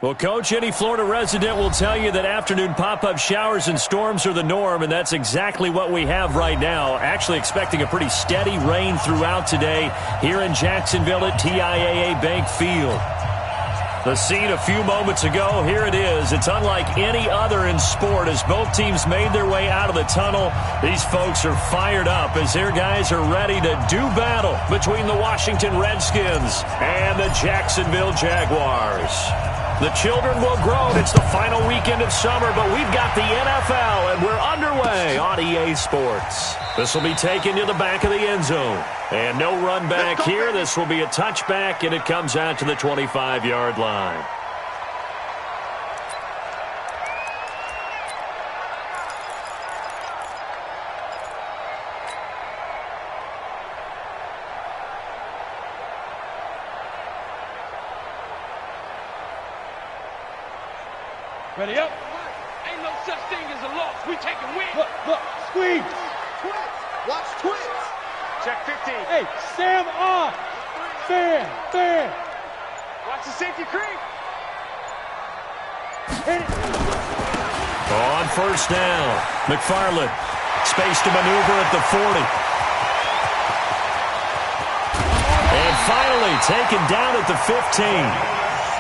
Well, Coach, any Florida resident will tell you that afternoon pop-up showers and storms are the norm, and that's exactly what we have right now. Actually expecting a pretty steady rain throughout today here in Jacksonville at TIAA Bank Field. The scene a few moments ago, here it is. It's unlike any other in sport as both teams made their way out of the tunnel. These folks are fired up as their guys are ready to do battle between the Washington Redskins and the Jacksonville Jaguars. The children will grow. It's the final weekend of summer, but we've got the NFL, and we're underway on EA Sports. This will be taken to the back of the end zone. And no run back here. This will be a touchback, and it comes out to the 25-yard line. Ready up? Ain't no such thing as a loss. We taking wins. Look, squeeze. Twins. Watch twins. Check 15. Hey, Sam off. Fair. Watch the safety creep. Hit it. On first down, McFarland. Space to maneuver at the 40. And finally taken down at the 15.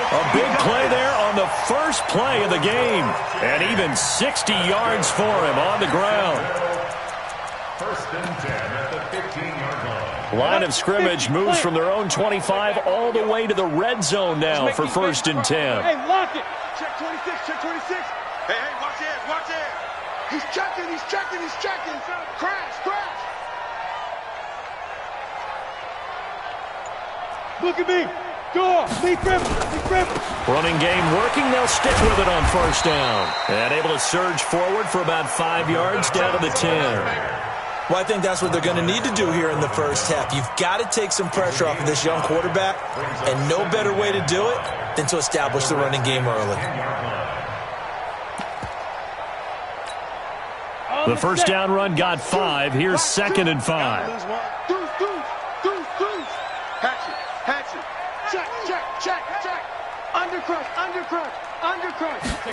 A big play there on the first play of the game. And even 60 yards for him on the ground. First and 10 at the 15-yard line. Line of scrimmage moves from their own 25 all the way to the red zone now for first and 10. Hey, lock it. Check 26. Check 26. Hey, watch it. He's checking. Crash. Look at me. Go. Lee Griffin. Running game working. They'll stick with it on first down. And able to surge forward for about 5 yards down to the 10. Well, I think that's what they're going to need to do here in the first half. You've got to take some pressure off of this young quarterback, and no better way to do it than to establish the running game early. The first down run got 5. Here's 2nd and 5. Hatchet. Check. Undercrush.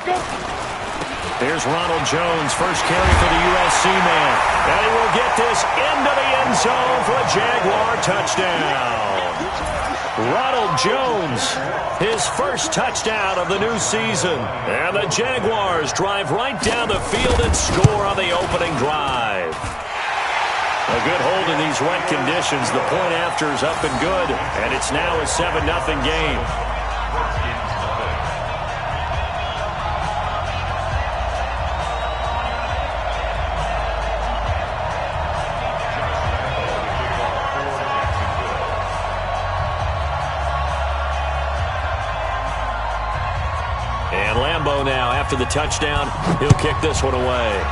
Go. Here's Ronald Jones, first carry for the USC man. And he will get this into the end zone for a Jaguar touchdown. Ronald Jones, his first touchdown of the new season. And the Jaguars drive right down the field and score on the opening drive. A good hold in these wet conditions. The point after is up and good. And it's now a 7-0 game. And Lambeau now, after the touchdown, he'll kick this one away.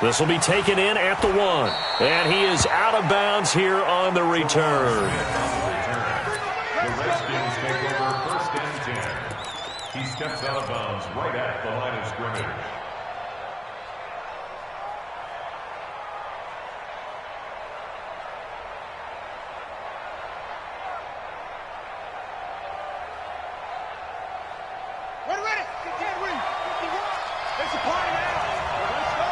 This will be taken in at the 1. And he is out of bounds here on the return. The Redskins take over first and 10. He steps out of bounds right at the line of scrimmage. Ready. It's a party now. Let's go.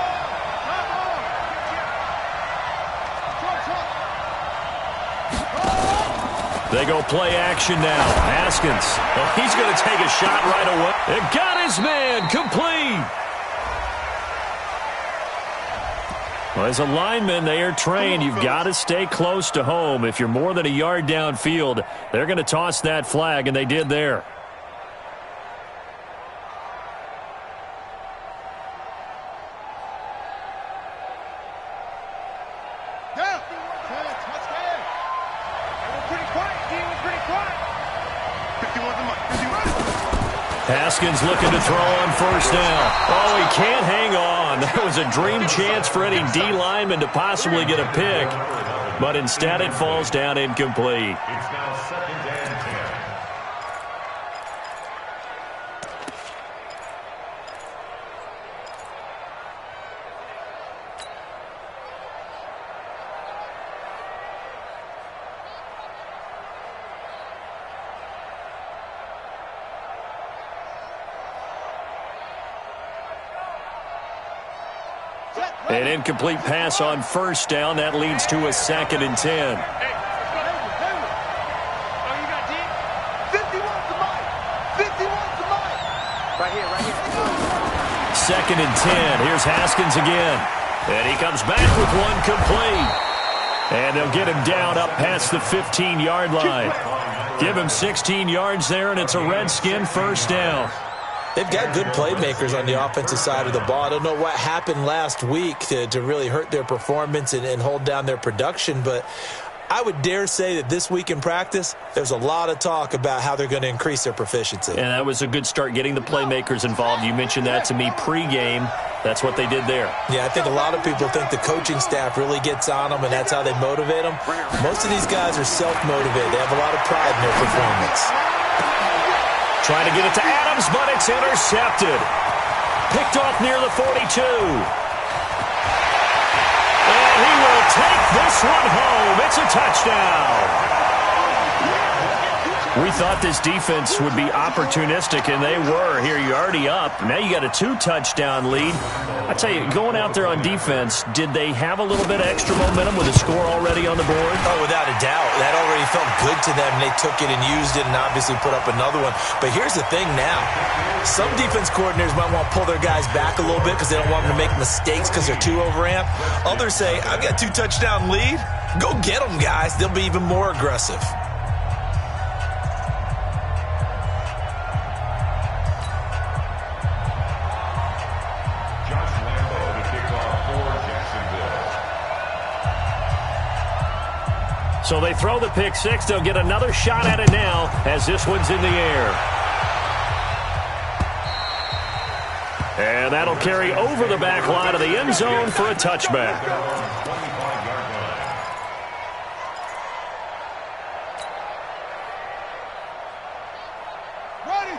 Come on. They go play action now. Haskins. Oh, he's going to take a shot right away. It got his man complete. Well, as a lineman, they are trained. You've got to stay close to home. If you're more than a yard downfield, they're going to toss that flag, and they did there. Haskins looking to throw on first down. Oh, he can't hang on. That was a dream chance for any D lineman to possibly get a pick. But instead it falls down incomplete. It's now 2nd and 10. An incomplete pass on first down. That leads to a 2nd and 10. Second and 10. Here's Haskins again. And he comes back with one complete. And they'll get him down up past the 15-yard line. Give him 16 yards there, and it's a Redskin first down. They've got good playmakers on the offensive side of the ball. I don't know what happened last week to really hurt their performance and hold down their production, but I would dare say that this week in practice, there's a lot of talk about how they're going to increase their proficiency. And that was a good start, getting the playmakers involved. You mentioned that to me pregame. That's what they did there. Yeah, I think a lot of people think the coaching staff really gets on them, and that's how they motivate them. Most of these guys are self-motivated. They have a lot of pride in their performance. Trying to get it to Adams, but it's intercepted. Picked off near the 42. And he will take this one home. It's a touchdown. We thought this defense would be opportunistic, and they were. Here, you're already up. Now you got a 2-touchdown lead. I tell you, going out there on defense, did they have a little bit of extra momentum with a score already on the board? Oh, without a doubt. That already felt good to them. They took it and used it and obviously put up another one. But here's the thing now. Some defense coordinators might want to pull their guys back a little bit because they don't want them to make mistakes because they're too overamped. Others say, I've got 2-touchdown lead. Go get them, guys. They'll be even more aggressive. So they throw the pick six. They'll get another shot at it now as this one's in the air. And that'll carry over the back line of the end zone for a touchback.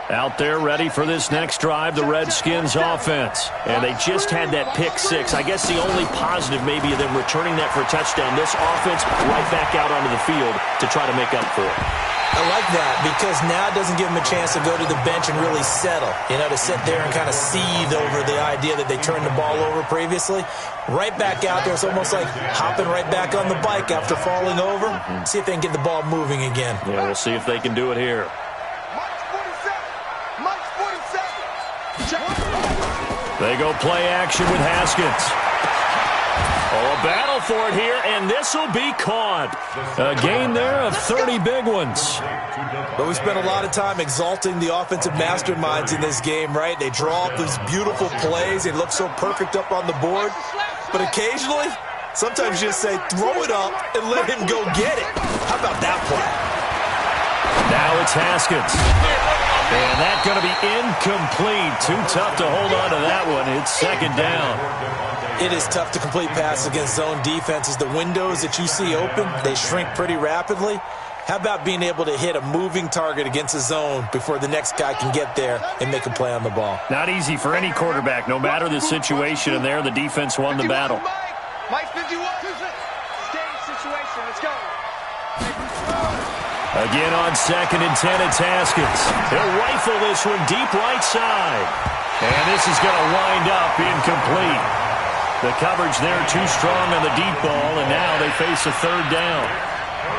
Out there ready for this next drive, the Redskins offense. And they just had that pick six. I guess the only positive maybe of them returning that for a touchdown. This offense right back out onto the field to try to make up for it. I like that because now it doesn't give them a chance to go to the bench and really settle. You know, to sit there and kind of seethe over the idea that they turned the ball over previously. Right back out there. It's almost like hopping right back on the bike after falling over. See if they can get the ball moving again. Yeah, we'll see if they can do it here. They go play action with Haskins. Oh, a battle for it here, and this will be caught. A gain there of 30 big ones. But we spent a lot of time exalting the offensive masterminds in this game, right? They draw up these beautiful plays. They look so perfect up on the board. But occasionally, sometimes you just say, throw it up and let him go get it. How about that play? Now it's Haskins. And that's going to be incomplete. Too tough to hold on to that one. It's second down. It is tough to complete passes against zone defenses. The windows that you see open, they shrink pretty rapidly. How about being able to hit a moving target against a zone before the next guy can get there and make a play on the ball? Not easy for any quarterback, no matter the situation. And there, the defense won the battle. Mike 51. Stay situation. Let's go. Again on 2nd and 10, it's Haskins. He'll rifle this one deep right side. And this is going to wind up incomplete. The coverage there too strong on the deep ball, and now they face a third down.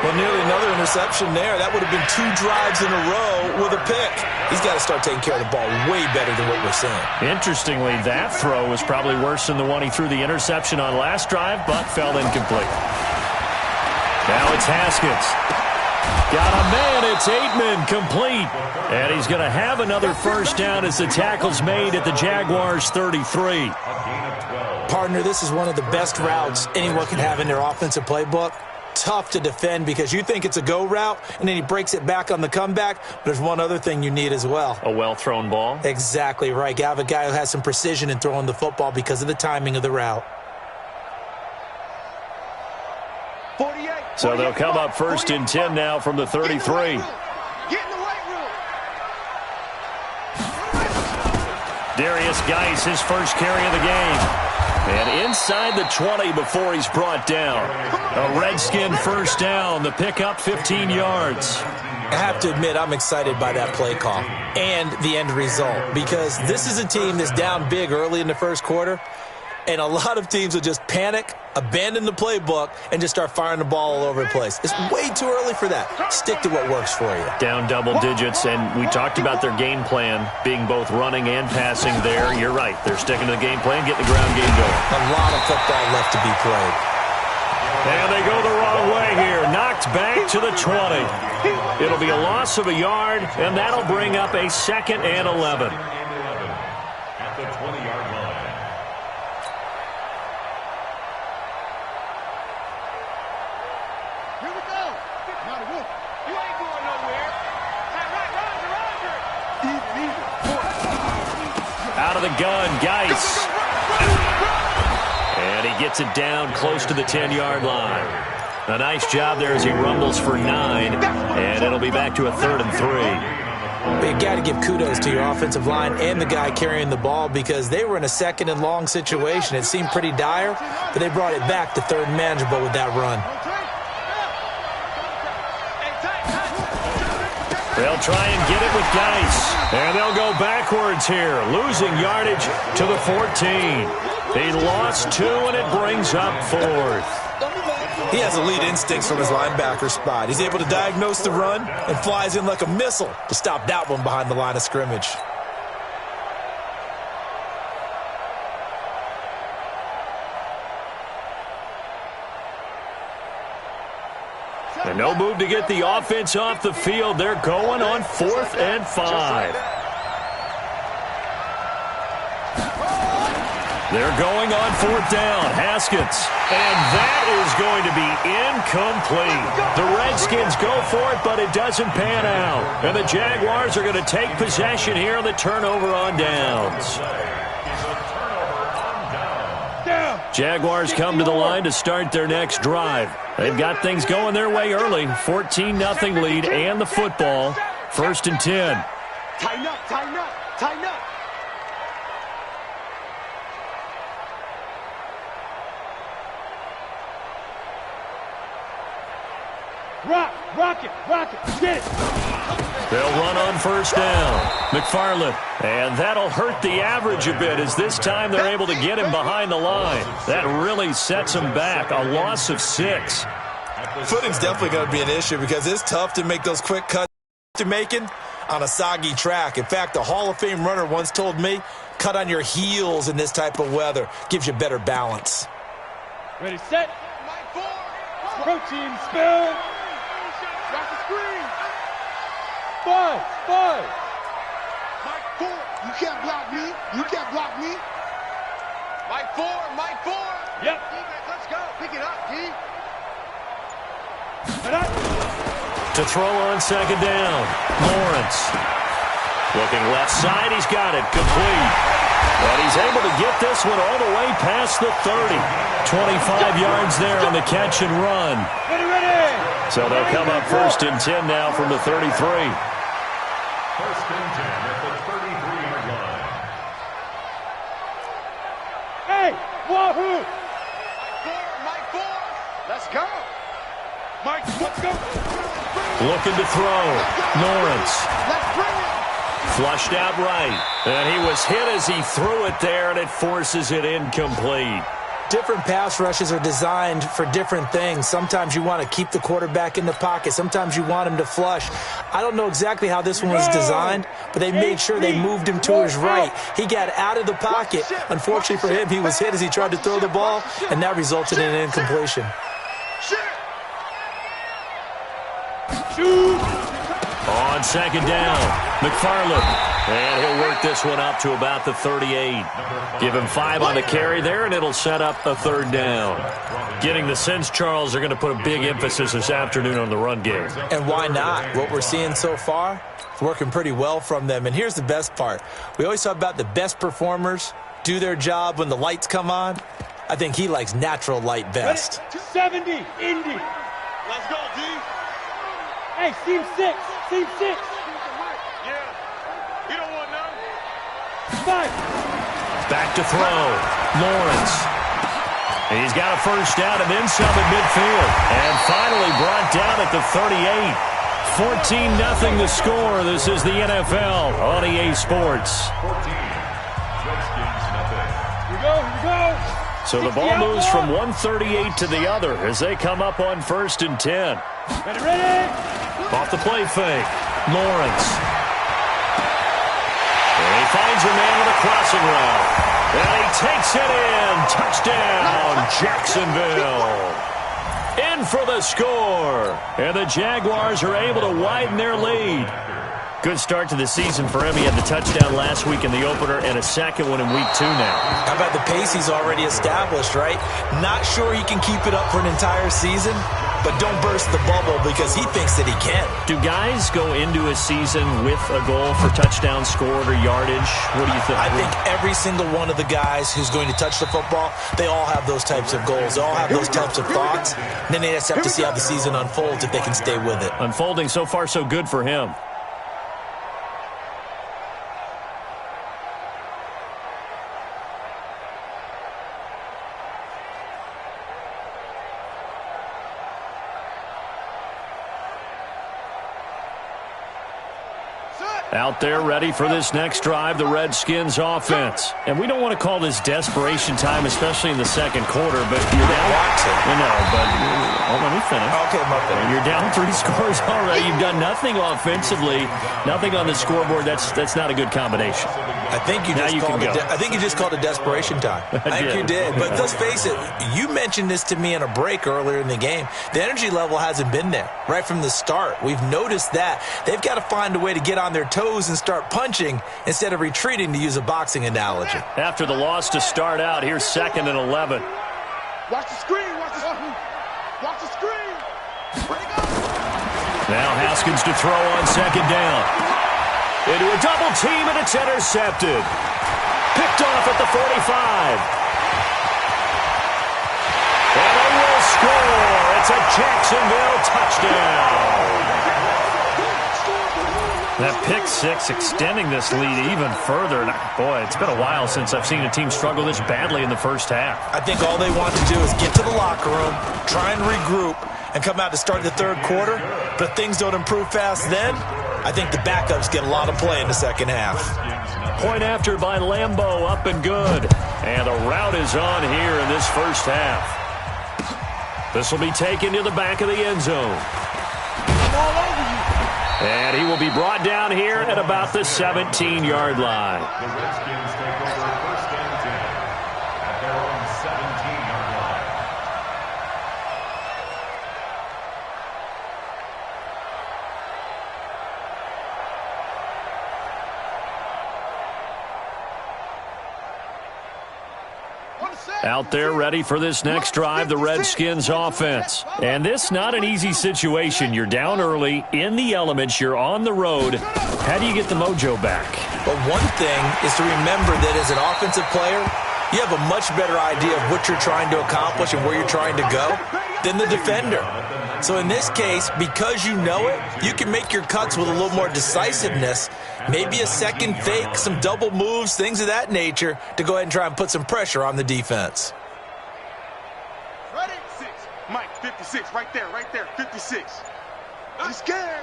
Well, nearly another interception there. That would have been 2 drives in a row with a pick. He's got to start taking care of the ball way better than what we're seeing. Interestingly, that throw was probably worse than the one he threw the interception on last drive, but fell incomplete. Now it's Haskins. Got a man, it's Aitman, complete. And he's going to have another first down as the tackle's made at the Jaguars' 33. Partner, this is one of the best routes anyone can have in their offensive playbook. Tough to defend because you think it's a go route, and then he breaks it back on the comeback. But there's one other thing you need as well. A well-thrown ball? Exactly right. You have a guy who has some precision in throwing the football because of the timing of the route. So they'll come up first and 10 now from the 33. Get in the weight room. Darius Geis, his first carry of the game. And inside the 20 before he's brought down. A Redskin first down. The pickup 15 yards. I have to admit, I'm excited by that play call and the end result because this is a team that's down big early in the first quarter. And a lot of teams will just panic, abandon the playbook, and just start firing the ball all over the place. It's way too early for that. Stick to what works for you. Down double digits, and we talked about their game plan being both running and passing there. You're right. They're sticking to the game plan, getting the ground game going. A lot of football left to be played. And they go the wrong way here. Knocked back to the 20. It'll be a loss of a yard, and that'll bring up a 2nd and 11. At the 20-yard line. Here we go. Now the wolf. You ain't going nowhere. Roger. Out of the gun, Geis. And he gets it down close to the 10-yard line. A nice job there as he rumbles for 9, and it'll be back to a 3rd and 3. But you got to give kudos to your offensive line and the guy carrying the ball because they were in a 2nd and long situation. It seemed pretty dire, but they brought it back to 3rd and manageable with that run. They'll try and get it with Geis. And they'll go backwards here, losing yardage to the 14. He lost 2, and it brings up 4th. He has elite instincts from his linebacker spot. He's able to diagnose the run and flies in like a missile to stop that one behind the line of scrimmage. And no move to get the offense off the field. They're going on 4th and 5. They're going on 4th down. Haskins. And that is going to be incomplete. The Redskins go for it, but it doesn't pan out. And the Jaguars are going to take possession here on the turnover on downs. Jaguars come to the line to start their next drive. They've got things going their way early. 14-0 lead and the football. 1st and 10. Tighten up, tighten up, tighten up. Rock it, get it. They'll run on 1st down. McFarland. And that'll hurt the average a bit as this time they're able to get him behind the line. That really sets him back. A loss of 6. Footing's definitely going to be an issue because it's tough to make those quick cuts you're making on a soggy track. In fact, a Hall of Fame runner once told me, cut on your heels in this type of weather. Gives you better balance. Ready, set. Protein spill. Drop the screen. 5. Mike 4. You can't block me. You can't block me. Mike 4. Yep. Let's go. Pick it up, D. To throw on 2nd down. Lawrence. Looking left side. He's got it. Complete. And he's able to get this one all the way past the 30. 25 yards there on the catch and run. Ready. So they'll come up 1st and 10 now from the 33. 1st and 10 at the 33-yard line. Hey, wahoo! Mike 4. Let's go. Mike, let's go. Looking to throw. Lawrence. Let's bring it. Flushed out right. And he was hit as he threw it there, and it forces it incomplete. Different pass rushes are designed for different things. Sometimes you want to keep the quarterback in the pocket. Sometimes you want him to flush. I don't know exactly how this one was designed, but they made sure they moved him to his right. He got out of the pocket. Unfortunately for him, he was hit as he tried to throw the ball, and that resulted in an incompletion. On 2nd down, McFarland. And he'll work this one up to about the 38. Give him 5 on the carry there, and it'll set up a 3rd down. Getting the sense, Charles, they're going to put a big emphasis this afternoon on the run game. And why not? What we're seeing so far is working pretty well from them. And here's the best part. We always talk about the best performers do their job when the lights come on. I think he likes natural light best. 70, Indy. Let's go, D. Hey, seam 6. Yeah. You don't want none. 5. Back to throw. Lawrence. He's got a 1st down and then some at midfield. And finally brought down at the 38. 14-0 the score. This is the NFL on EA Sports. 14. Redskins nothing. Here we go. So the ball moves from 138 to the other as they come up on 1st and 10. Ready. Off the play fake. Lawrence. And he finds a man with a crossing route. And he takes it in. Touchdown, Jacksonville. In for the score. And the Jaguars are able to widen their lead. Good start to the season for him. He had the touchdown last week in the opener and a second one in week 2 now. How about the pace he's already established, right? Not sure he can keep it up for an entire season, but don't burst the bubble because he thinks that he can. Do guys go into a season with a goal for touchdown scored or yardage? What do you think? I think every single one of the guys who's going to touch the football, they all have those types of goals. They all have those types of thoughts. And then they just have to see how the season unfolds if they can stay with it. Unfolding so far so good for him. Out there ready for this next drive, the Redskins offense. And we don't want to call this desperation time, especially in the second quarter, but you're down. Let me finish. Okay, my finish. You're down 3 scores already. You've done nothing offensively, nothing on the scoreboard. That's not a good combination. I think you just called it desperation time. I think you did. But let's face it, you mentioned this to me in a break earlier in the game. The energy level hasn't been there right from the start. We've noticed that. They've got to find a way to get on their toes and start punching instead of retreating, to use a boxing analogy. After the loss to start out, here's 2nd and 11. Watch the screen. Watch the screen. Watch the screen. Where'd it go? Now Haskins to throw on 2nd down. Into a double team, and it's intercepted. Picked off at the 45. And they will score. It's a Jacksonville touchdown. That pick six extending this lead even further. And boy, it's been a while since I've seen a team struggle this badly in the first half. I think all they want to do is get to the locker room, try and regroup, and come out to start the third quarter. But if things don't improve fast then, I think the backups get a lot of play in the second half. Point after by Lambeau, up and good. And the route is on here in this first half. This will be taken to the back of the end zone. All over you. And he will be brought down here at about the 17-yard line. The Redskins take over 1st and 10 at their own 17-yard line. Out there ready for this next drive, the Redskins offense. And this not an easy situation. You're down early, in the elements, you're on the road. How do you get the mojo back? But one thing is to remember that as an offensive player, you have a much better idea of what you're trying to accomplish and where you're trying to go than the defender. So in this case, because you know it, you can make your cuts with a little more decisiveness, maybe a second fake, some double moves, things of that nature, to go ahead and try and put some pressure on the defense. Ready? 6. Mike, 56. Right there, 56. You scared?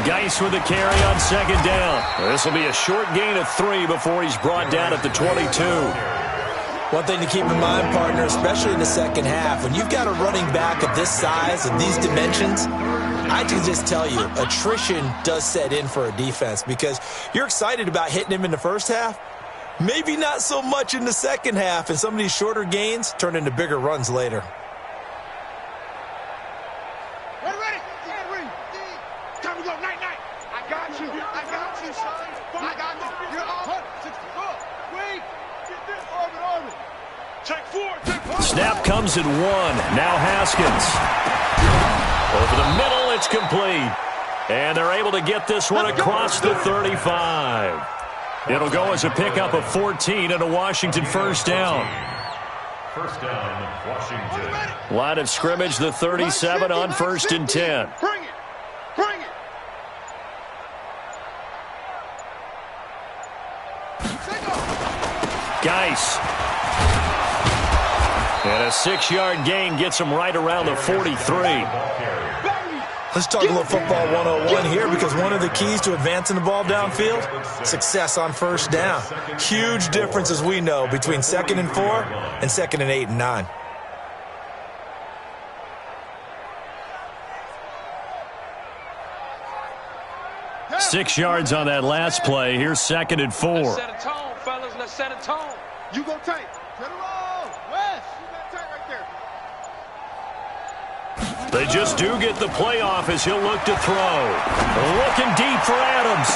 Geis with the carry on 2nd down. This will be a short gain of 3 before he's brought down at the 22. One thing to keep in mind, partner, especially in the second half, when you've got a running back of this size and these dimensions, I can just tell you, attrition does set in for a defense because you're excited about hitting him in the first half, maybe not so much in the second half, and some of these shorter gains turn into bigger runs later. Ready? Time to go. Night. I got you, son. I got you. You're on. Wait. Get this. Orbit. Check 4. Snap comes at 1. Now Haskins. Over the middle, it's complete. And they're able to get this one across the 35. It'll go as a pickup of 14 and a Washington first down. First down, Washington. Line of scrimmage, the 37 on 1st and 10. Bring it. Geis. And a 6-yard gain gets him right around the 43. Let's talk a little football 101 here, because one of the keys to advancing the ball downfield, success on first down. Huge difference, as we know, between 2nd and 4 and 2nd and 8 and 9. Yeah. 6 yards on that last play. Here's 2nd and 4. Let's set a tone, fellas. Let's set a tone. You go tight. Turn around. West. You got tight right there. They just do get the playoff as he'll look to throw. Looking deep for Adams.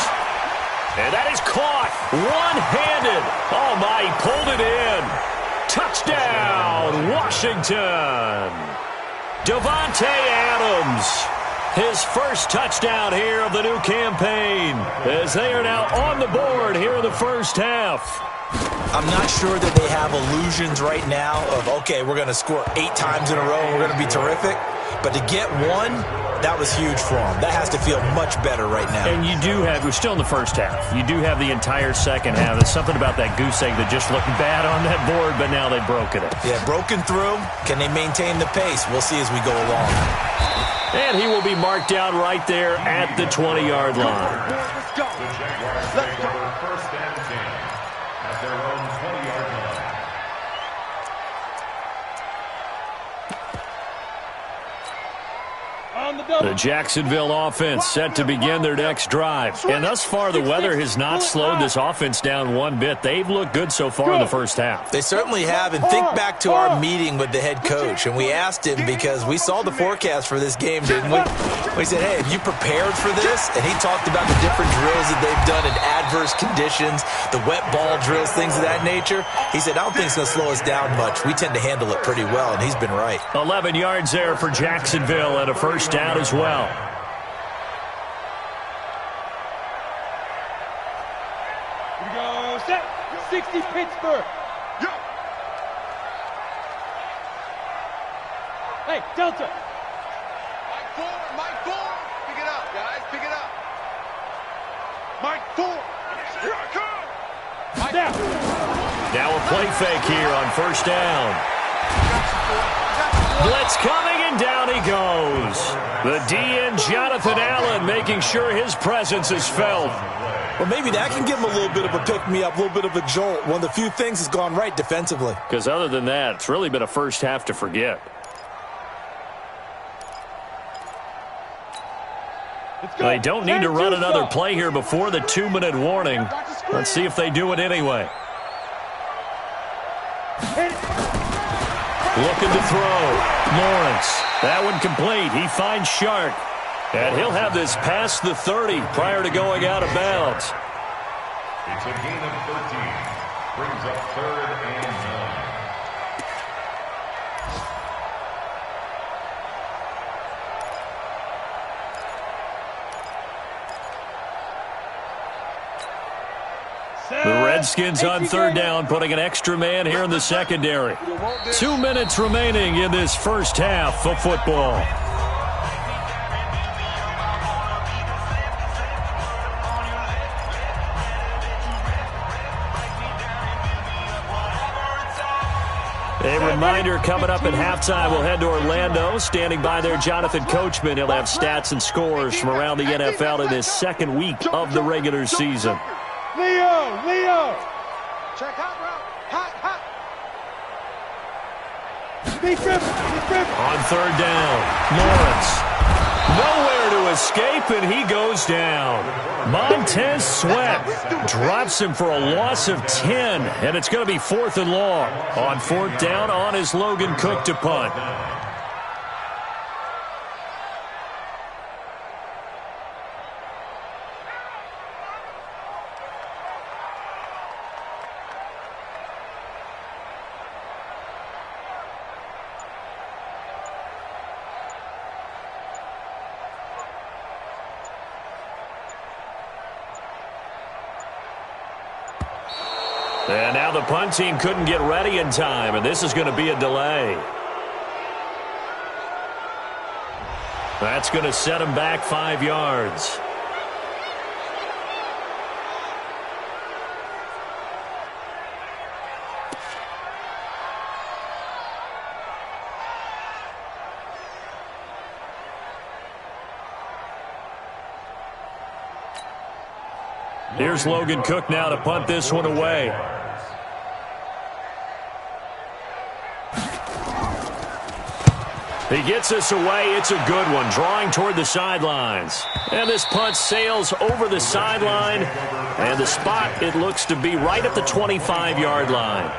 And that is caught one-handed. Oh, my, he pulled it in. Touchdown, Washington. Davante Adams. His first touchdown here of the new campaign, as they are now on the board here in the first half. I'm not sure that they have illusions right now of, okay, we're going to score 8 times in a row and we're going to be terrific. But to get one, that was huge for them. That has to feel much better right now. And you do have, we're still in the first half. You do have the entire second half. There's something about that goose egg that just looked bad on that board, but now they've broken it. Yeah, broken through. Can they maintain the pace? We'll see as we go along. And he will be marked down right there at the 20-yard line. Let's go. The Jaguars take over 1st and 10 at their own 20-yard line. The Jacksonville offense set to begin their next drive. And thus far, the weather has not slowed this offense down one bit. They've looked good so far in the first half. They certainly have. And think back to our meeting with the head coach. And we asked him, because we saw the forecast for this game, didn't we? We said, hey, have you prepared for this? And he talked about the different drills that they've done in adverse conditions, the wet ball drills, things of that nature. He said, I don't think it's going to slow us down much. We tend to handle it pretty well, and he's been right. 11 yards there for Jacksonville and a first down as well. Here we go. Set. 60 Pittsburgh. Hey, Delta. Mike 4. Pick it up, guys. Pick it up. Mike 4. Here I come. Down. Now a play fake here on first down. Blitz coming, and down he goes. The DN, Jonathan Allen, making sure his presence is felt. Well, maybe that can give him a little bit of a pick-me-up, a little bit of a jolt. One of the few things has gone right defensively. Because other than that, it's really been a first half to forget. They don't need to run another play here before the 2-minute warning. Let's see if they do it anyway. Looking to throw. Lawrence. That one complete. He finds Shark. And he'll have this past the 30 prior to going out of bounds. It's a gain of 13. Brings up 3rd and 9. The Redskins on 3rd down, putting an extra man here in the secondary. 2 minutes remaining in this first half of football. A reminder, coming up at halftime, we'll head to Orlando. Standing by there, Jonathan Coachman. He'll have stats and scores from around the NFL in this second week of the regular season. Leo. Check hot, bro. Hot. Be grip. On 3rd down, Lawrence. Nowhere to escape, and he goes down. Montez Sweat drops him for a loss of 10, and it's going to be 4th and long. On 4th down, on is Logan Cook to punt. And now the punt team couldn't get ready in time, and this is going to be a delay. That's going to set him back 5 yards. Here's Logan Cook now to punt this one away. He gets us away. It's a good one, drawing toward the sidelines. And this punt sails over the sideline. And the spot, it looks to be right at the 25-yard line.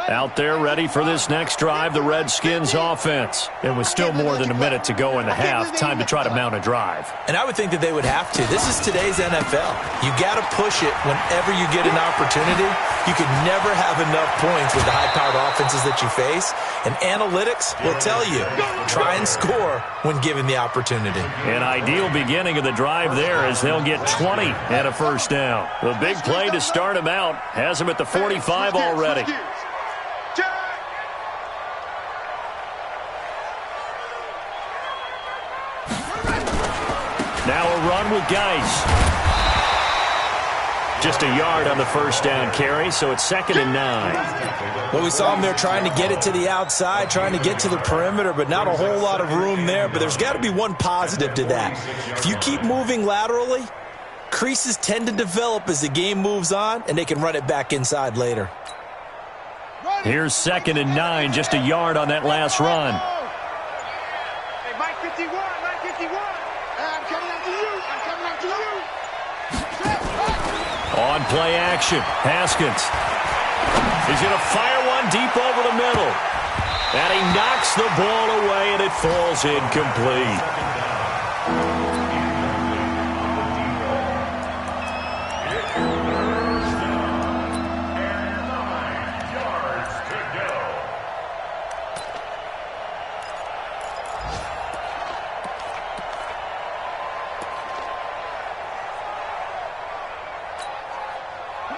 Out there ready for this next drive, the Redskins offense. And with still more than a minute to go in the half, time to try to mount a drive. And I would think that they would have to. This is today's NFL. You got to push it whenever you get an opportunity. You can never have enough points with the high-powered offenses that you face. And analytics will tell you, try and score when given the opportunity. An ideal beginning of the drive there as they'll get 20 and a first down. The big play to start them out has them at the 45 already. Now a run with Geis. Just a yard on the first down carry, so it's 2nd and 9. Well, we saw him there trying to get it to the outside, trying to get to the perimeter, but not a whole lot of room there. But there's got to be one positive to that. If you keep moving laterally, creases tend to develop as the game moves on, and they can run it back inside later. Here's 2nd and 9, just a yard on that last run. Hey, Mike 51, Mike 51. I'm coming after you. I'm coming after you. On play action, Haskins. He's going to fire one deep over the middle. And he knocks the ball away, and it falls incomplete.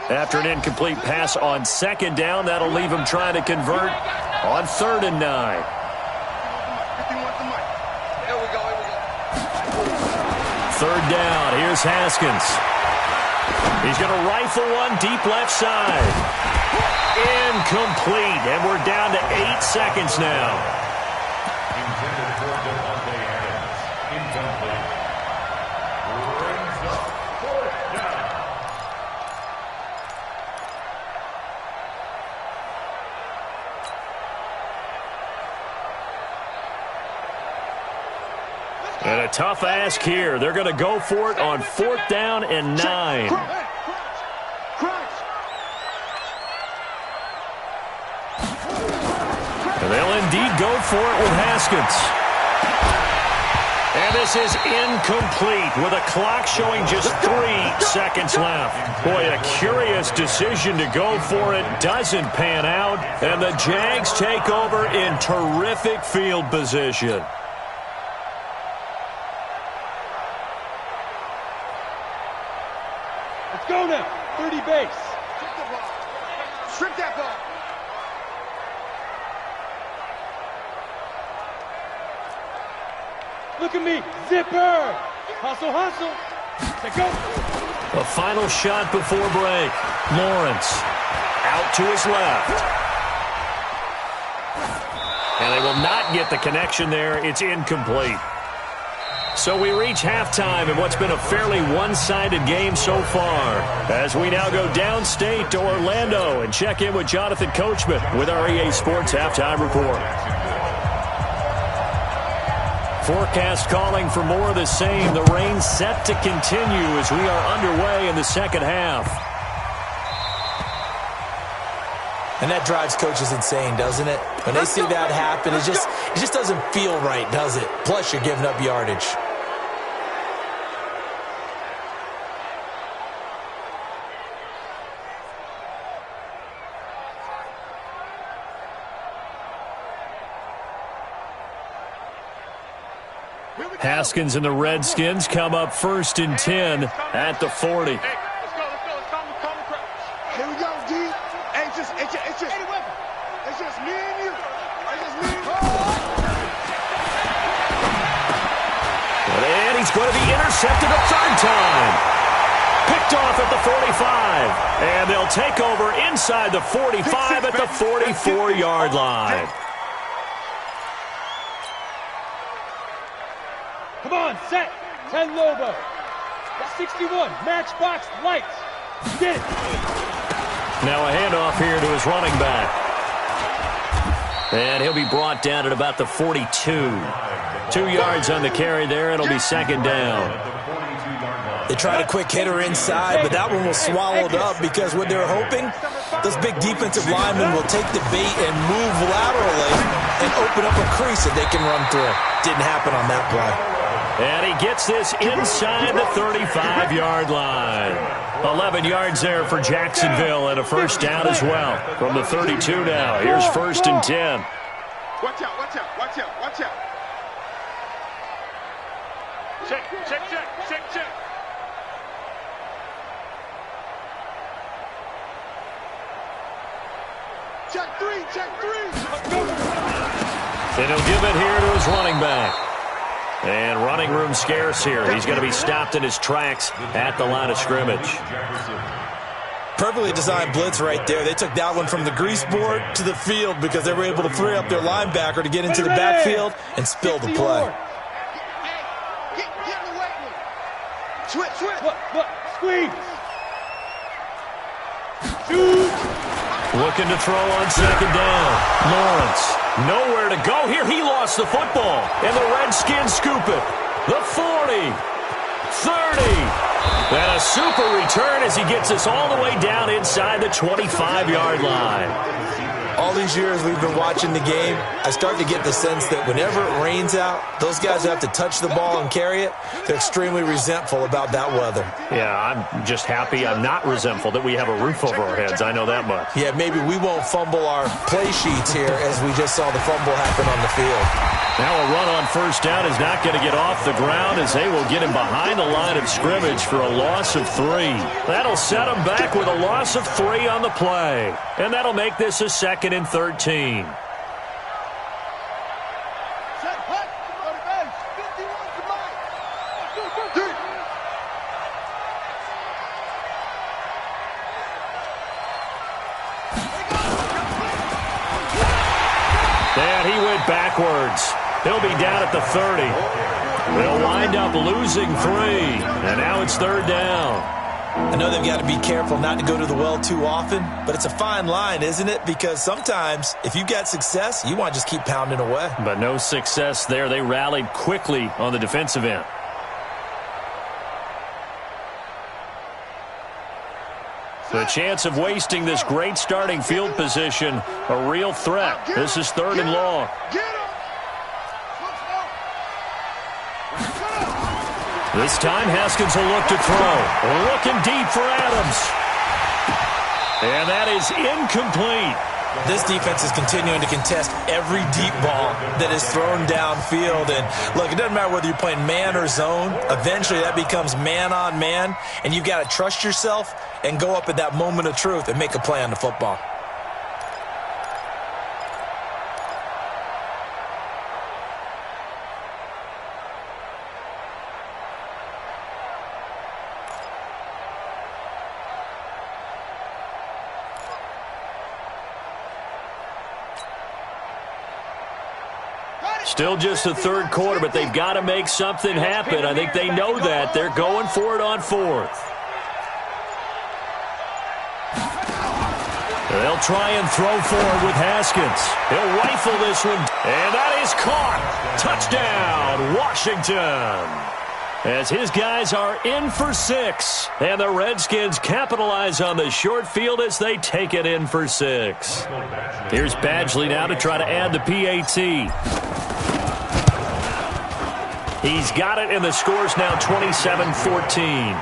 After an incomplete pass on 2nd down, that'll leave him trying to convert on 3rd and 9. Third down, here's Haskins. He's going to rifle one deep left side. Incomplete, and we're down to 8 seconds now. Intended for Devontae Adams. Incomplete. Brings up 4th down. And a tough ask here. They're going to go for it on 4th down and 9. And they'll indeed go for it with Haskins. And this is incomplete with a clock showing just 3 seconds left. Boy, a curious decision to go for it. Doesn't pan out. And the Jags take over in terrific field position. Go now. 30 base. Strip the ball. Strip that ball. Look at me. Zipper. Hustle, hustle. Let's go. A final shot before break. Lawrence out to his left. And they will not get the connection there. It's incomplete. So we reach halftime in what's been a fairly one-sided game so far, as we now go downstate to Orlando and check in with Jonathan Coachman with our EA Sports Halftime Report. Forecast calling for more of the same. The rain set to continue as we are underway in the second half. And that drives coaches insane, doesn't it? When they see that happen, it just doesn't feel right, does it? Plus, you're giving up yardage. Haskins and the Redskins come up 1st and 10 at the 40. Hey, let's go. Calm the crowd. Here we go, D. Hey, it's just me and you. It's just me and you. And he's going to be intercepted a 3rd time. Picked off at the 45. And they'll take over inside the 45 at the 44-yard line. Come on, set. 10 Lobo. 61, matchbox lights. Get it. Now a handoff here to his running back. And he'll be brought down at about the 42. 2 yards on the carry there. It'll be second down. They tried a quick hitter inside, but that one was swallowed up because what they're hoping, those big defensive linemen will take the bait and move laterally and open up a crease that they can run through. Didn't happen on that play. And he gets this inside the 35-yard line. 11 yards there for Jacksonville and a first down as well. From the 32 now, here's 1st and 10. Watch out, watch out, watch out, watch out. Check, check, check, check, check. Check three, check three. And he'll give it here to his running back. And running room scarce here. He's going to be stopped in his tracks at the line of scrimmage. Perfectly designed blitz right there. They took that one from the grease board to the field because they were able to free up their linebacker to get into the backfield and spill the play. Get in the way. Switch, switch. Look, squeeze. Shoot. Looking to throw on second down. Lawrence, nowhere to go here. He lost the football, and the Redskins scoop it. The 40, 30, and a super return as he gets us all the way down inside the 25-yard line. All these years we've been watching the game, I start to get the sense that whenever it rains out, those guys who have to touch the ball and carry it, they're extremely resentful about that weather. Yeah, I'm just happy I'm not resentful that we have a roof over our heads. I know that much. Yeah, maybe we won't fumble our play sheets here as we just saw the fumble happen on the field. Now a run on first down is not going to get off the ground as they will get him behind the line of scrimmage for a loss of 3. That'll set him back with a loss of 3 on the play. And that'll make this a 2nd and 13. Set, hut. Go to base. 51 to Mike. 2, 3. And he went backwards. He'll be down at the 30. They'll wind up losing 3. And now it's 3rd down. I know they've got to be careful not to go to the well too often, but it's a fine line, isn't it? Because sometimes if you got success, you want to just keep pounding away. But no success there. They rallied quickly on the defensive end. The chance of wasting this great starting field position, a real threat. This is 3rd and long. Get him. This time, Haskins will look to throw. Looking deep for Adams. And that is incomplete. This defense is continuing to contest every deep ball that is thrown downfield. And, look, it doesn't matter whether you're playing man or zone. Eventually, that becomes man on man. And you've got to trust yourself and go up at that moment of truth and make a play on the football. Still just the 3rd quarter, but they've got to make something happen. I think they know that. They're going for it on 4th. They'll try and throw forward with Haskins. He'll rifle this one, and that is caught. Touchdown, Washington. As his guys are in for 6, and the Redskins capitalize on the short field as they take it in for 6. Here's Badgley now to try to add the PAT. He's got it, and the score's now 27-14.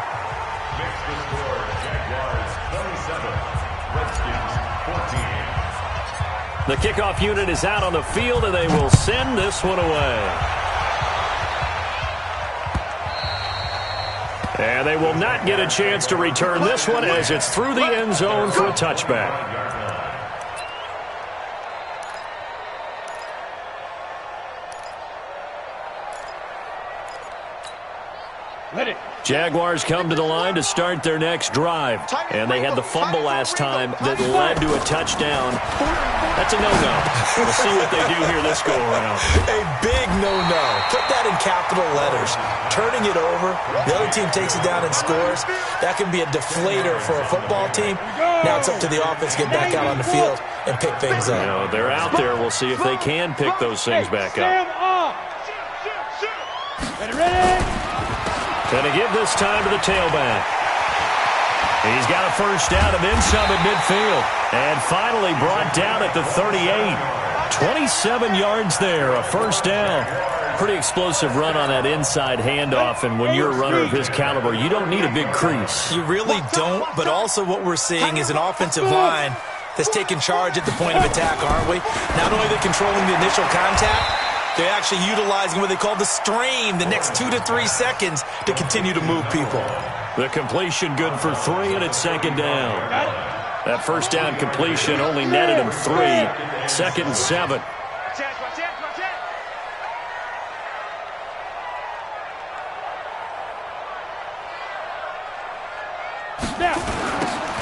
The kickoff unit is out on the field, and they will send this one away. And they will not get a chance to return this one as it's through the end zone for a touchback. Jaguars come to the line to start their next drive. And they had the fumble last time that led to a touchdown. That's a no-no. We'll see what they do here this go-around. A big no-no. Put that in capital letters. Turning it over, the other team takes it down and scores. That can be a deflator for a football team. Now it's up to the offense to get back out on the field and pick things up. You know, they're out there. We'll see if they can pick those things back up. Ready? Going to give this time to the tailback. He's got a first down and then some at midfield. And finally brought down at the 38. 27 yards there, a first down. Pretty explosive run on that inside handoff, and when you're a runner of his caliber, you don't need a big crease. You really don't, but also what we're seeing is an offensive line that's taking charge at the point of attack, aren't we? Not only are they controlling the initial contact, they're actually utilizing what they call the stream, the next 2 to 3 seconds, to continue to move people. The completion good for 3, and it's second down. That first down completion only netted him 3. 2nd and 7.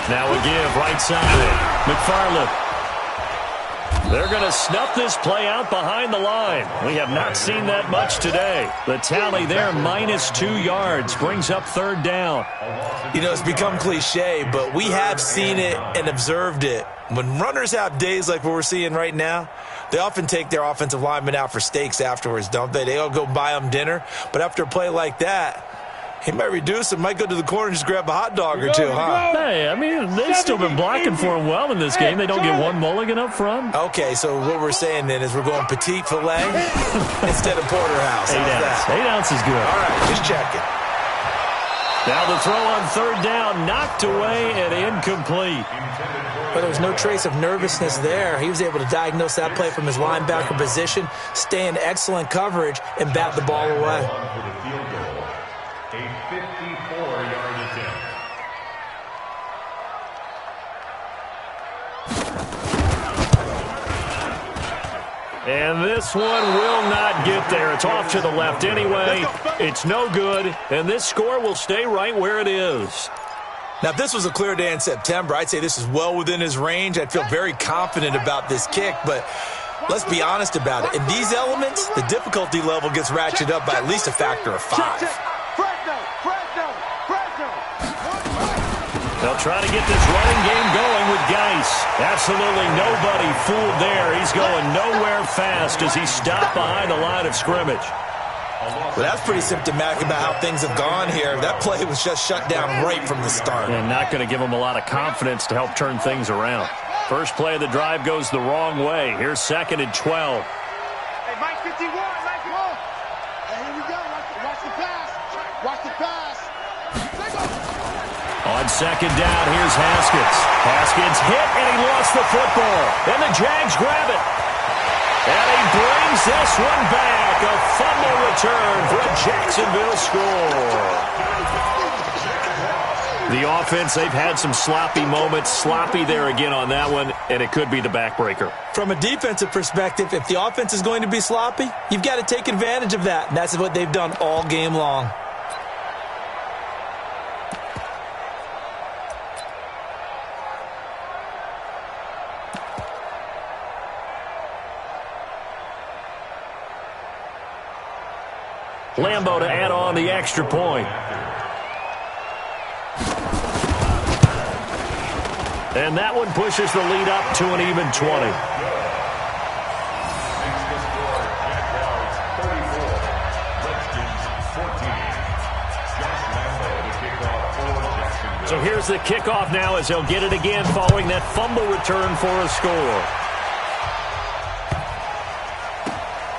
Now we give right side. McFarland. They're going to snuff this play out behind the line. We have not seen that much today. The tally there, -2 yards, brings up third down. You know, it's become cliche, but we have seen it and observed it. When runners have days like what we're seeing right now, they often take their offensive linemen out for steaks afterwards, don't they? They all go buy them dinner. But after a play like that, he might reduce it, might go to the corner and just grab a hot dog or two, huh? Hey, I mean, they've still been blocking for him well in this game. They don't get one mulligan up front. Okay, so what we're saying then is we're going petite filet instead of porterhouse. 8 How's ounce. that? 8 ounce is good. All right, just checking. Now the throw on third down, knocked away and incomplete. But there was no trace of nervousness there. He was able to diagnose that play from his linebacker position, stay in excellent coverage, and bat the ball away. A 54-yard attempt. And this one will not get there. It's off to the left anyway. It's no good, and this score will stay right where it is. Now, if this was a clear day in September, I'd say this is well within his range. I'd feel very confident about this kick, but let's be honest about it. In these elements, the difficulty level gets ratcheted up by at least a factor of 5. They'll try to get this running game going with Geis. Absolutely nobody fooled there. He's going nowhere fast as he stopped behind the line of scrimmage. Well, that's pretty symptomatic about how things have gone here. That play was just shut down right from the start. And not going to give him a lot of confidence to help turn things around. First play of the drive goes the wrong way. Here's 2nd and 12. Hey, Mike 51, Mike 51. Hey, here we go. Watch the pass. Watch the pass. On second down, here's Haskins. Haskins hit, and he lost the football. And the Jags grab it. And he brings this one back. A fumble return for a Jacksonville score. The offense, they've had some sloppy moments. Sloppy there again on that one, and it could be the backbreaker. From a defensive perspective, if the offense is going to be sloppy, you've got to take advantage of that. And that's what they've done all game long. Lambo to add on the extra point. And that one pushes the lead up to an even 20. So here's the kickoff now as he'll get it again following that fumble return for a score.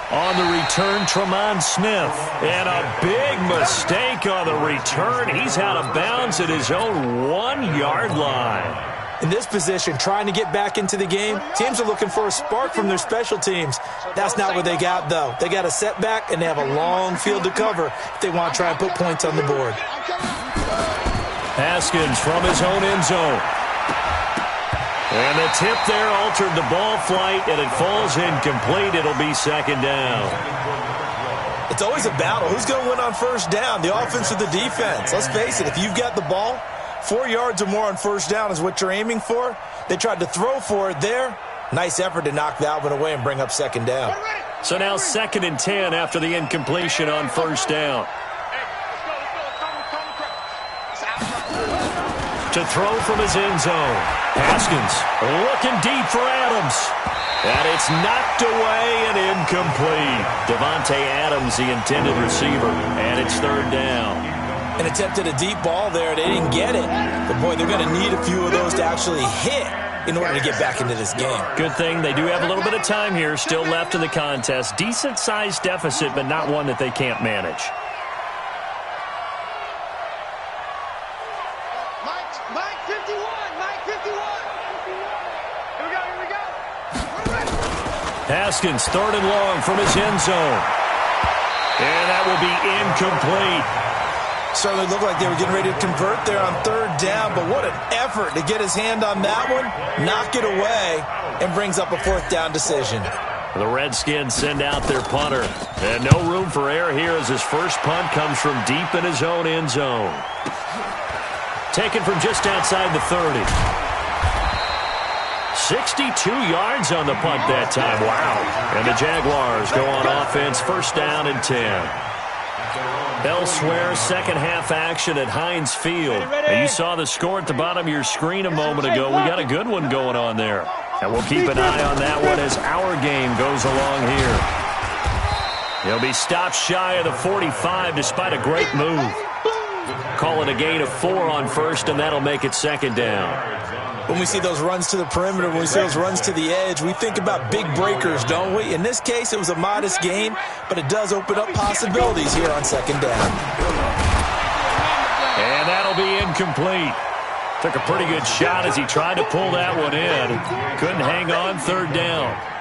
On the return, Tremont Smith. And a big mistake on the return. He's out of bounds at his own 1-yard line. In this position, trying to get back into the game, teams are looking for a spark from their special teams. That's not what they got, though. They got a setback, and they have a long field to cover if they want to try and put points on the board. Haskins from his own end zone. And the tip there altered the ball flight, and it falls incomplete. It'll be second down. It's always a battle. Who's going to win on first down, the offense or the defense? Let's face it, if you've got the ball, 4 yards or more on first down is what you're aiming for. They tried to throw for it there. Nice effort to knock that one away and bring up second down. So now 2nd and 10 after the incompletion on first down. To throw from his end zone. Haskins looking deep for Adams. And it's knocked away and incomplete. Davante Adams, the intended receiver. And it's 3rd down. And attempted a deep ball there. They didn't get it. But, boy, they're going to need a few of those to actually hit in order to get back into this game. Good thing they do have a little bit of time here still left in the contest. Decent-sized deficit, but not one that they can't manage. Mike 51. Mike 51. Here we go. Haskins, 3rd and long from his end zone. And that will be incomplete. Certainly looked like they were getting ready to convert there on 3rd down, but what an effort to get his hand on that one, knock it away, and brings up a 4th down decision. The Redskins send out their punter. And no room for error here as his first punt comes from deep in his own end zone. Taken from just outside the 30. 62 yards on the punt that time. Wow. And the Jaguars go on offense, 1st down and 10. Elsewhere, second half action at Heinz Field. And you saw the score at the bottom of your screen a moment ago. We got a good one going on there. And we'll keep an eye on that one as our game goes along here. He'll be stopped shy of the 45 despite a great move. Call it a gain of 4 on first, and that'll make it 2nd down. When we see those runs to the perimeter, when we see those runs to the edge, we think about big breakers, don't we? In this case, it was a modest gain, but it does open up possibilities here on 2nd down. And that'll be incomplete. Took a pretty good shot as he tried to pull that one in. Couldn't hang on, 3rd down.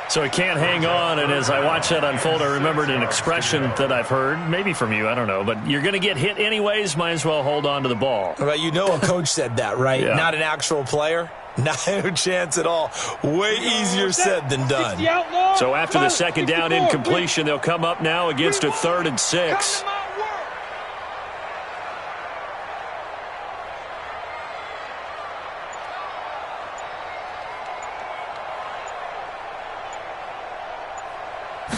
So he can't hang on, and as I watched that unfold, I remembered an expression that I've heard, maybe from you, I don't know, but you're going to get hit anyways, might as well hold on to the ball. Well, you know a coach said that, right? Yeah. Not an actual player. Not a chance at all. Way easier said than done. So after the 2nd down incompletion, they'll come up now against a 3rd and 6.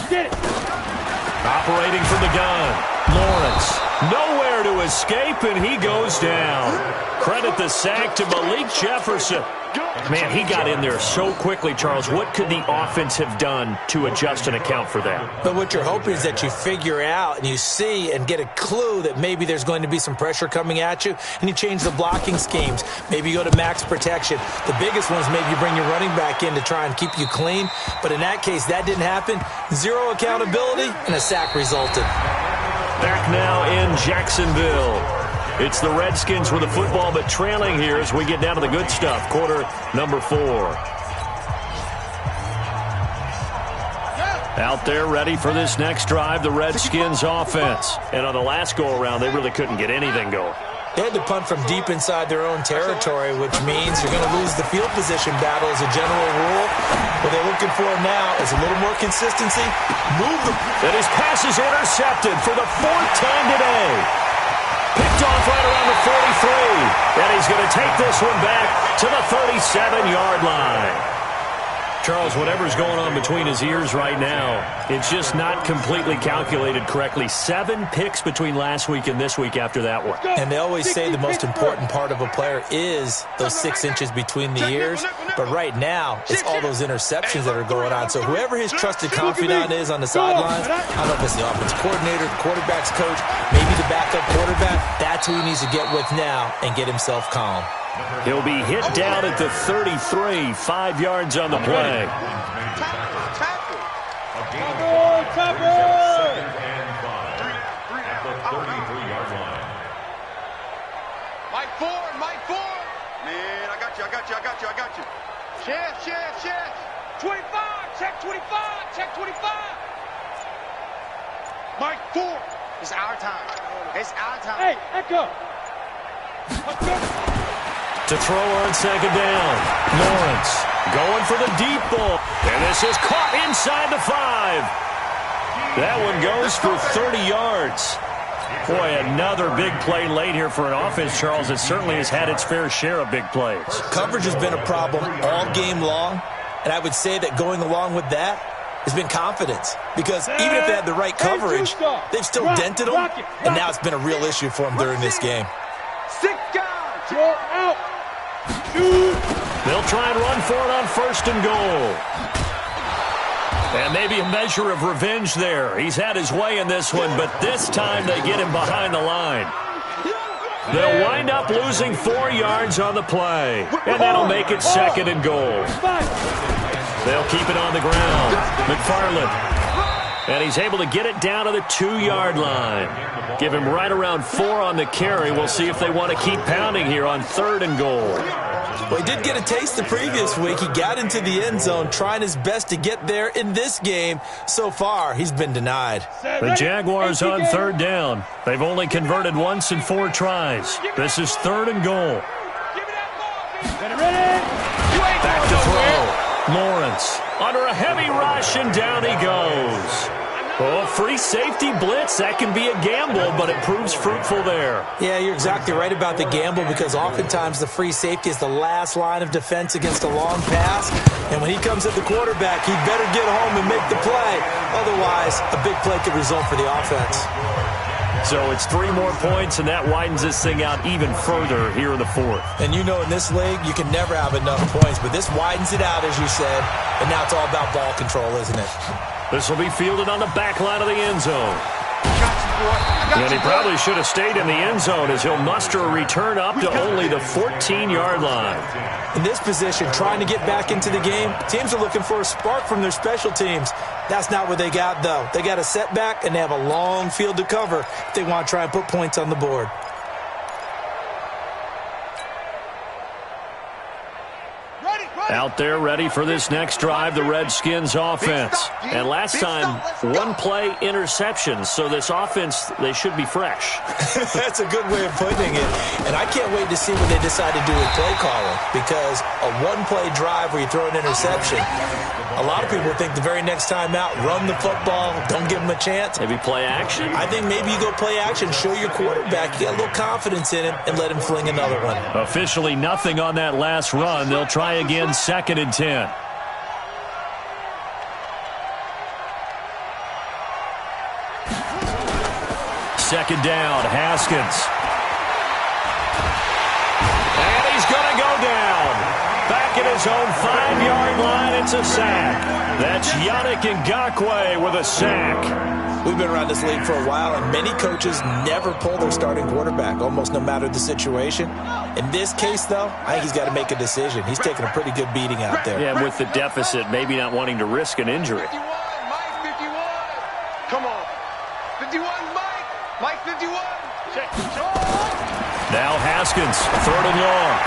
Get it. Operating from the gun, Lawrence. Nowhere to escape, and he goes down. Credit the sack to Malik Jefferson. Man, he got in there so quickly, Charles. What could the offense have done to adjust and account for that? But what you're hoping is that you figure out and you see and get a clue that maybe there's going to be some pressure coming at you, and you change the blocking schemes. Maybe you go to max protection. The biggest one is maybe you bring your running back in to try and keep you clean. But in that case, that didn't happen. Zero accountability, and a sack resulted. Back now in Jacksonville. It's the Redskins with the football, but trailing here as we get down to the good stuff. Quarter number 4. Out there ready for this next drive, the Redskins offense. And on the last go-around, they really couldn't get anything going. They had to punt from deep inside their own territory, which means you're going to lose the field position battle as a general rule. What they're looking for now is a little more consistency. Move them. And his pass is intercepted for the 4th time today. Picked off right around the 43. And he's going to take this one back to the 37-yard line. Charles, whatever's going on between his ears right now, it's just not completely calculated correctly. 7 picks between last week and this week after that one. And they always say the most important part of a player is those 6 inches between the ears. But right now, it's all those interceptions that are going on. So whoever his trusted confidant is on the sidelines, I don't know if it's the offense coordinator, the quarterback's coach, maybe the backup quarterback, that's who he needs to get with now and get himself calm. He'll be hit down at the 33, 5 yards on the play. Mike Ford. Man, I got you. Chef. 25, check 25. Mike Ford. It's our time. Hey, Echo. To throw on 2nd down. Lawrence going for the deep ball. And this is caught inside the 5. That one goes for 30 yards. Boy, another big play late here for an offense, Charles, that certainly has had its fair share of big plays. Coverage has been a problem all game long, and I would say that going along with that has been confidence. Because even if they had the right coverage, they've still dented them, and now it's been a real issue for them during this game. Joe out. They'll try and run for it on 1st and goal. And maybe a measure of revenge there. He's had his way in this one, but this time they get him behind the line. They'll wind up losing 4 yards on the play, and that'll make it 2nd and goal. They'll keep it on the ground. McFarland. And he's able to get it down to the 2-yard line. Give him right around 4 on the carry. We'll see if they want to keep pounding here on 3rd and goal. Well, he did get a taste the previous week. He got into the end zone, trying his best to get there in this game. So far, he's been denied. The Jaguars on 3rd down. They've only converted once in 4 tries. This is 3rd and goal. Back to throw. Lawrence under a heavy rush, and down he goes. Oh, free safety blitz. That can be a gamble, but it proves fruitful there. Yeah, you're exactly right about the gamble, because oftentimes the free safety is the last line of defense against a long pass. And when he comes at the quarterback, he'd better get home and make the play. Otherwise, a big play could result for the offense. So it's 3 more points, and that widens this thing out even further here in the 4th. And you know in this league, you can never have enough points, but this widens it out, as you said. And now it's all about ball control, isn't it? This will be fielded on the back line of the end zone. And he probably should have stayed in the end zone, as he'll muster a return up to only the 14-yard line. In this position, trying to get back into the game, teams are looking for a spark from their special teams. That's not what they got, though. They got a setback, and they have a long field to cover if they want to try and put points on the board. Out there ready for this next drive, the Redskins offense. And last time, 1-play interception. So this offense, they should be fresh. That's a good way of putting it. And I can't wait to see what they decide to do with play calling, because a 1-play drive where you throw an interception, a lot of people think the very next time out, run the football, don't give them a chance. Maybe play action? I think maybe you go play action, show your quarterback, you got a little confidence in him, and let him fling another one. Officially nothing on that last run. They'll try again, 2nd and 10. Second down, Haskins. And he's going to go down. Back at his own 5-yard line, it's a sack. That's Yannick Ngakoue with a sack. We've been around this league for a while, and many coaches never pull their starting quarterback, almost no matter the situation. In this case, though, I think he's got to make a decision. He's taking a pretty good beating out there. Yeah, with the deficit, maybe not wanting to risk an injury. 51, Mike 51. Come on. 51, Mike 51. Now Haskins, 3rd and long.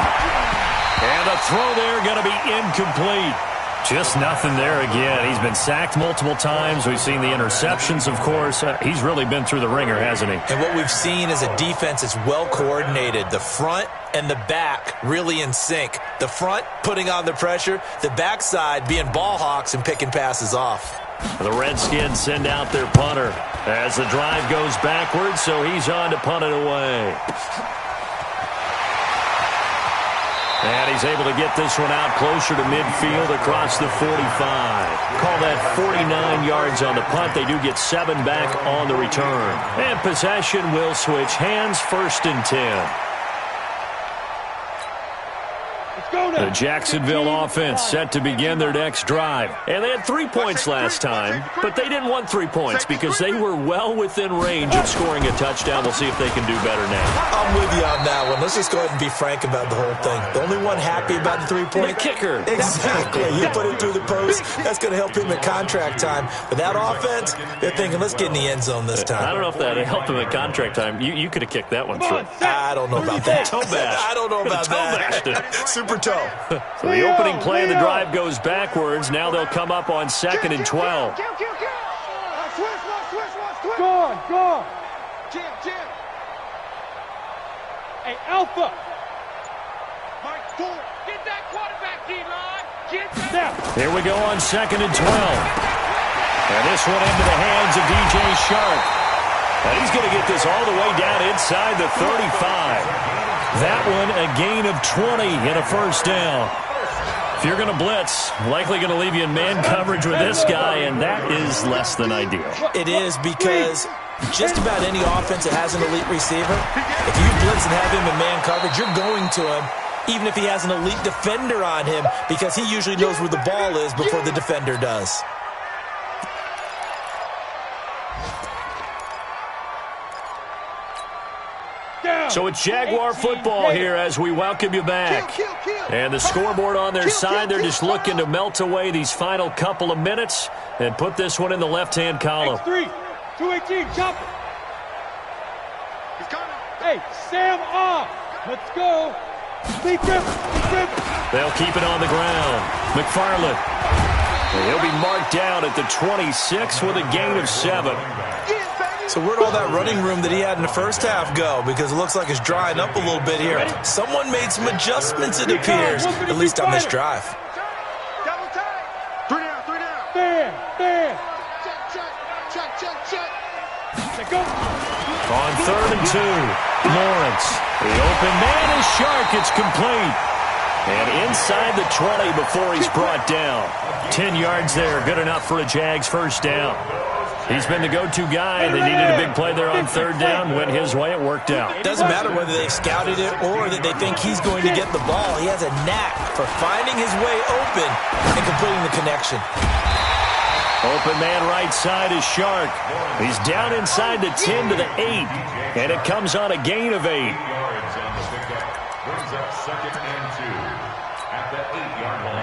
And a throw there going to be incomplete. Just nothing there again. He's been sacked multiple times. We've seen the interceptions, of course. He's really been through the ringer, hasn't he? And what we've seen is a defense that's well coordinated. The front and the back really in sync. The front putting on the pressure, the backside being ball hawks and picking passes off. The Redskins send out their punter as the drive goes backwards, so he's on to punt it away. And he's able to get this one out closer to midfield across the 45. Call that 49 yards on the punt. They do get 7 back on the return. And possession will switch hands, 1st and 10. The Jacksonville offense set to begin their next drive. And they had 3 points last time, but they didn't want 3 points because they were well within range of scoring a touchdown. We'll see if they can do better now. I'm with you on that one. Let's just go ahead and be frank about the whole thing. The only one happy about the 3-point kicker. Exactly. You put it through the post. That's going to help him at contract time. But that offense, they're thinking, let's get in the end zone this time. I don't know if that helped him at contract time. You could have kicked that one through. I don't know about that. Toe bash. I don't know about that. Super toe. So the opening play of the drive goes backwards. Now they'll come up on 2nd and 12. Go on. Jim. Hey, Alpha. Mike, forward. Get that quarterback, D-line. Get that. Here we go on 2nd and 12. And this one into the hands of DJ Shark. And he's going to get this all the way down inside the 35. That one a gain of 20 in a first down. If you're going to blitz, likely going to leave you in man coverage with this guy, and that is less than ideal. It is, because just about any offense that has an elite receiver, if you blitz and have him in man coverage, you're going to him, even if he has an elite defender on him, because he usually knows where the ball is before the defender does. So it's Jaguar football here as we welcome you back. And the scoreboard on their side, they're just looking to melt away these final couple of minutes and put this one in the left-hand column. 3, 218, chop it. Hey, Sam off. Let's go. They'll keep it on the ground. McFarland. And he'll be marked down at the 26 with a gain of 7. So where'd all that running room that he had in the first half go? Because it looks like it's drying up a little bit here. Someone made some adjustments, it appears, at least on this drive. Double tight. 3 down, 3 down. Bam. Check, go. On 3rd and 2, Lawrence. The open man is Shark. It's complete. And inside the 20 before he's brought down. 10 yards there. Good enough for a Jags first down. He's been the go-to guy. They needed a big play there on 3rd down. Went his way. It worked out. Doesn't matter whether they scouted it or that they think he's going to get the ball. He has a knack for finding his way open and completing the connection. Open man right side is Shark. He's down inside the 10 to the 8. And it comes on a gain of 8.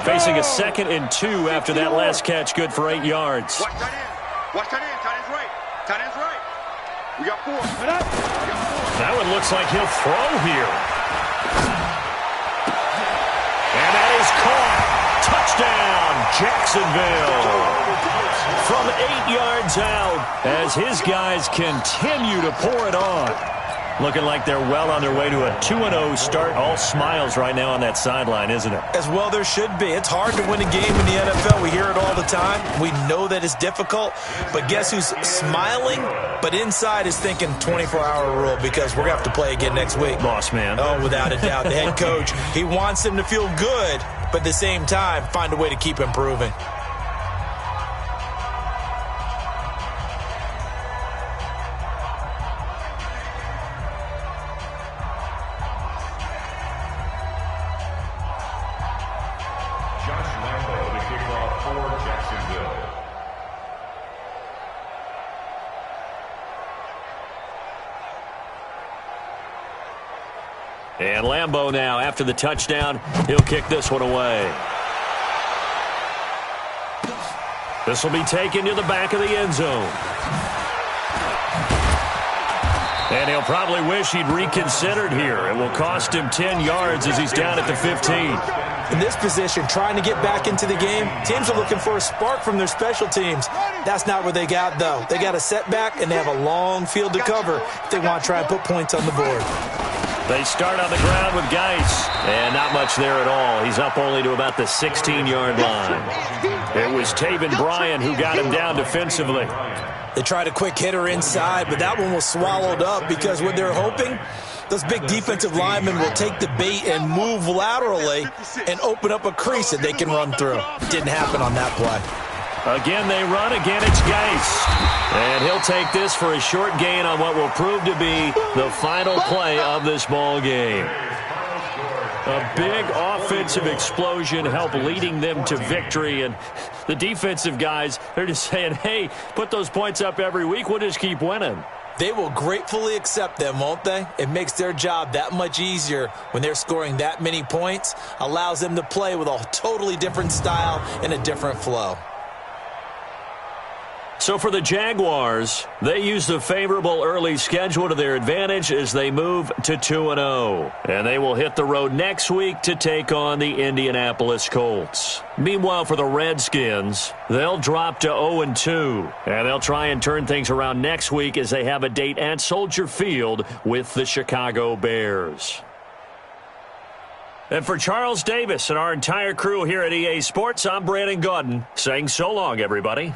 Facing a 2nd and 2 after that last catch. Good for 8 yards. Watch tight end. Tight end's right. Tight end's right. We got 4. That one looks like he'll throw here. And that is caught. Touchdown, Jacksonville. From 8 yards out as his guys continue to pour it on. Looking like they're well on their way to a 2-0 start. All smiles right now on that sideline, isn't it? As well there should be. It's hard to win a game in the NFL. We hear it all the time. We know that it's difficult. But guess who's smiling? But inside is thinking 24-hour rule, because we're going to have to play again next week. Boss man. Oh, without a doubt. The head coach, he wants them to feel good, but at the same time, find a way to keep improving. And Lambeau now, after the touchdown, he'll kick this one away. This will be taken to the back of the end zone. And he'll probably wish he'd reconsidered here. It will cost him 10 yards as he's down at the 15. In this position, trying to get back into the game, teams are looking for a spark from their special teams. That's not what they got, though. They got a setback, and they have a long field to cover if they want to try and put points on the board. They start on the ground with Geis, and not much there at all. He's up only to about the 16-yard line. It was Taven Bryan who got him down defensively. They tried a quick hitter inside, but that one was swallowed up because what they're hoping, those big defensive linemen will take the bait and move laterally and open up a crease that they can run through. Didn't happen on that play. Again, they run. Again, it's Geis. And he'll take this for a short gain on what will prove to be the final play of this ball game. A big offensive explosion helped leading them to victory. And the defensive guys, they're just saying, hey, put those points up every week. We'll just keep winning. They will gratefully accept them, won't they? It makes their job that much easier when they're scoring that many points. Allows them to play with a totally different style and a different flow. So for the Jaguars, they use the favorable early schedule to their advantage as they move to 2-0. And they will hit the road next week to take on the Indianapolis Colts. Meanwhile, for the Redskins, they'll drop to 0-2. And they'll try and turn things around next week as they have a date at Soldier Field with the Chicago Bears. And for Charles Davis and our entire crew here at EA Sports, I'm Brandon Gaudin saying so long, everybody.